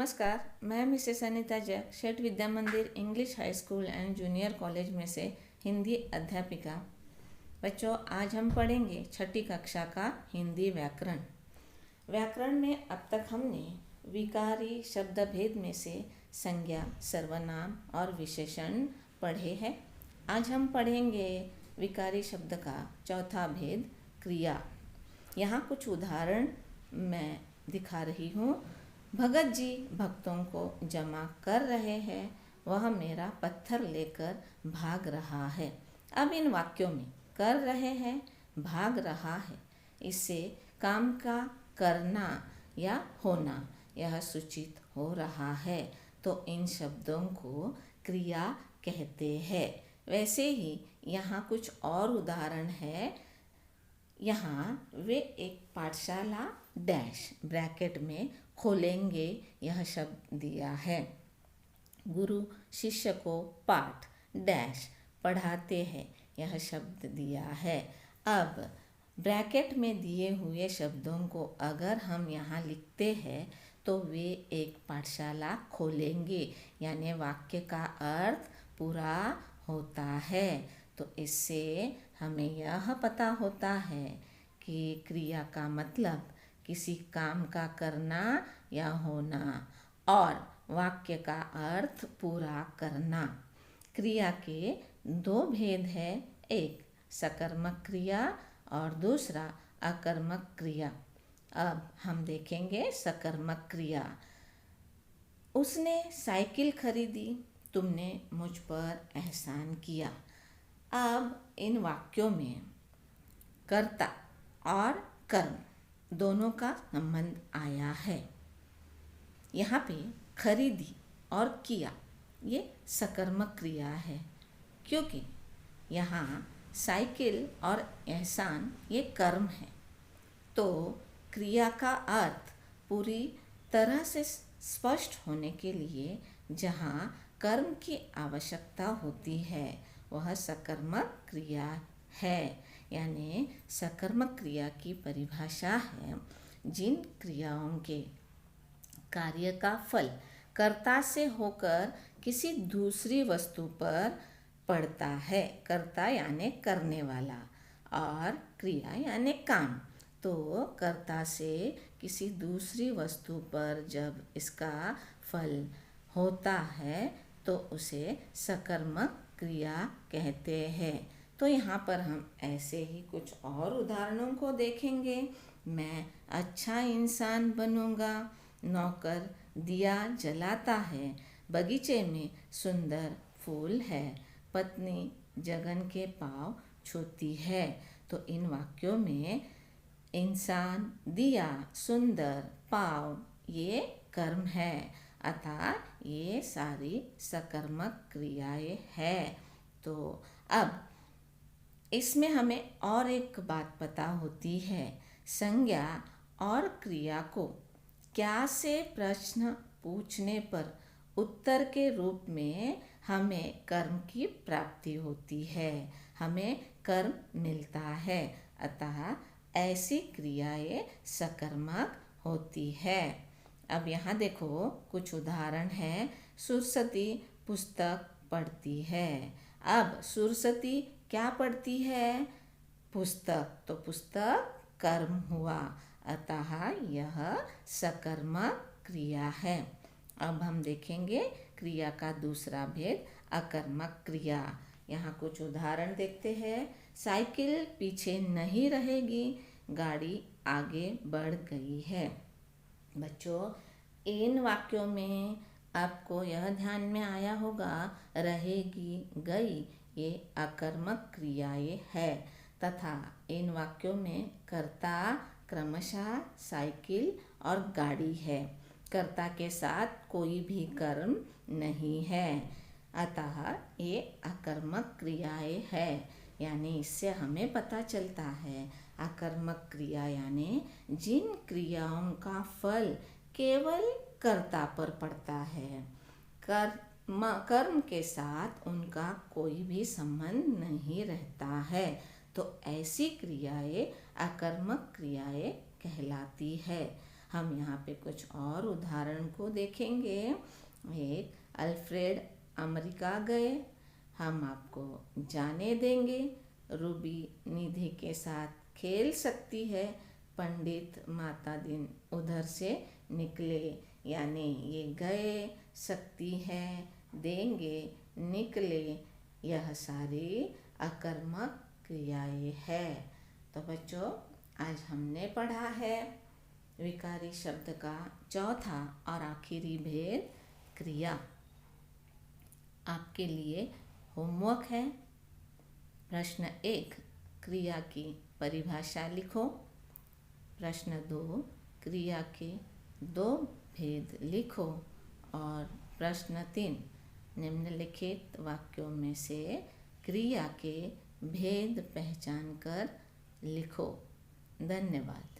नमस्कार, मैं Mrs Anita Jack, Sheth विद्या मंदिर English high school and junior college में से हिंदी अध्यापिका। बच्चों, आज हम पढ़ेंगे छठी कक्षा का हिंदी व्याकरण। व्याकरण में अब तक हमने विकारी शब्द भेद में से संज्ञा, सर्वनाम और विशेषण पढ़े हैं। आज हम पढ़ेंगे विकारी शब्द का चौथा भेद, क्रिया। यहाँ कुछ उदाहरण मैं दिखा रही हूँ। भगत जी भक्तों को जमा कर रहे हैं, वह मेरा पत्थर लेकर भाग रहा है। अब इन वाक्यों में कर रहे हैं, भाग रहा है, इससे काम का करना या होना यह सूचित हो रहा है, तो इन शब्दों को क्रिया कहते हैं। वैसे ही यहाँ कुछ और उदाहरण है। यहाँ वे एक पाठशाला डैश ब्रैकेट में खोलेंगे यह शब्द दिया है। गुरु शिष्य को पाठ डैश पढ़ाते हैं यह शब्द दिया है। अब ब्रैकेट में दिए हुए शब्दों को अगर हम यहाँ लिखते हैं तो वे एक पाठशाला खोलेंगे, यानी वाक्य का अर्थ पूरा होता है। तो इससे हमें यह पता होता है कि क्रिया का मतलब किसी काम का करना या होना और वाक्य का अर्थ पूरा करना। क्रिया के दो भेद हैं, एक सकर्मक क्रिया और दूसरा अकर्मक क्रिया। अब हम देखेंगे सकर्मक क्रिया। उसने साइकिल खरीदी, तुमने मुझ पर एहसान किया। अब इन वाक्यों में कर्ता और कर्म दोनों का संबंध आया है। यहाँ पे खरीदी और किया ये सकर्मक क्रिया है, क्योंकि यहाँ साइकिल और एहसान ये कर्म है। तो क्रिया का अर्थ पूरी तरह से स्पष्ट होने के लिए जहाँ कर्म की आवश्यकता होती है वह सकर्मक क्रिया है। यानी सकर्मक क्रिया की परिभाषा है जिन क्रियाओं के कार्य का फल कर्ता से होकर किसी दूसरी वस्तु पर पड़ता है। कर्ता यानी करने वाला और क्रिया यानी काम। तो कर्ता से किसी दूसरी वस्तु पर जब इसका फल होता है तो उसे सकर्मक क्रिया कहते हैं। तो यहाँ पर हम ऐसे ही कुछ और उदाहरणों को देखेंगे। मैं अच्छा इंसान बनूंगा, नौकर दिया जलाता है, बगीचे में सुंदर फूल है, पत्नी जगन के पाँव छूती है। तो इन वाक्यों में इंसान, दिया, सुंदर, पाँव ये कर्म है, अतः ये सारी सकर्मक क्रियाएं हैं। तो अब इसमें हमें और एक बात पता होती है, संज्ञा और क्रिया को क्या से प्रश्न पूछने पर उत्तर के रूप में हमें कर्म की प्राप्ति होती है, हमें कर्म मिलता है, अतः ऐसी क्रियाएं सकर्मक होती है। अब यहाँ देखो कुछ उदाहरण है। सुरसती पुस्तक पढ़ती है। अब सुरसती क्या पढ़ती है? पुस्तक। तो पुस्तक कर्म हुआ, अतः यह सकर्मक क्रिया है। अब हम देखेंगे क्रिया का दूसरा भेद, अकर्मक क्रिया। यहाँ कुछ उदाहरण देखते हैं। साइकिल पीछे नहीं रहेगी, गाड़ी आगे बढ़ गई है। बच्चों, इन वाक्यों में आपको यह ध्यान में आया होगा, रहेगी, गई ये अकर्मक क्रियाएं है तथा इन वाक्यों में कर्ता क्रमशः साइकिल और गाड़ी है। कर्ता के साथ कोई भी कर्म नहीं है, अतः ये अकर्मक क्रियाएं है। यानी इससे हमें पता चलता है अकर्मक क्रिया यानी जिन क्रियाओं का फल केवल कर्ता पर पड़ता है, कर्म के साथ उनका कोई भी संबंध नहीं रहता है, तो ऐसी क्रियाएं अकर्मक क्रियाएं कहलाती है। हम यहाँ पे कुछ और उदाहरण को देखेंगे। एक, अल्फ्रेड अमेरिका गए, हम आपको जाने देंगे। रूबी निधि के साथ खेल सकती है, पंडित माता दिन उधर से निकले, यानी ये गए, सकती है, देंगे, निकले, यह सारी अकर्मक क्रियाएं है। तो बच्चों, आज हमने पढ़ा है विकारी शब्द का चौथा और आखिरी भेद, क्रिया। आपके लिए होमवर्क है। प्रश्न 1, क्रिया की परिभाषा लिखो। प्रश्न 2, क्रिया के 2 भेद लिखो। और प्रश्न 3, निम्नलिखित वाक्यों में से क्रिया के भेद पहचान कर लिखो। धन्यवाद।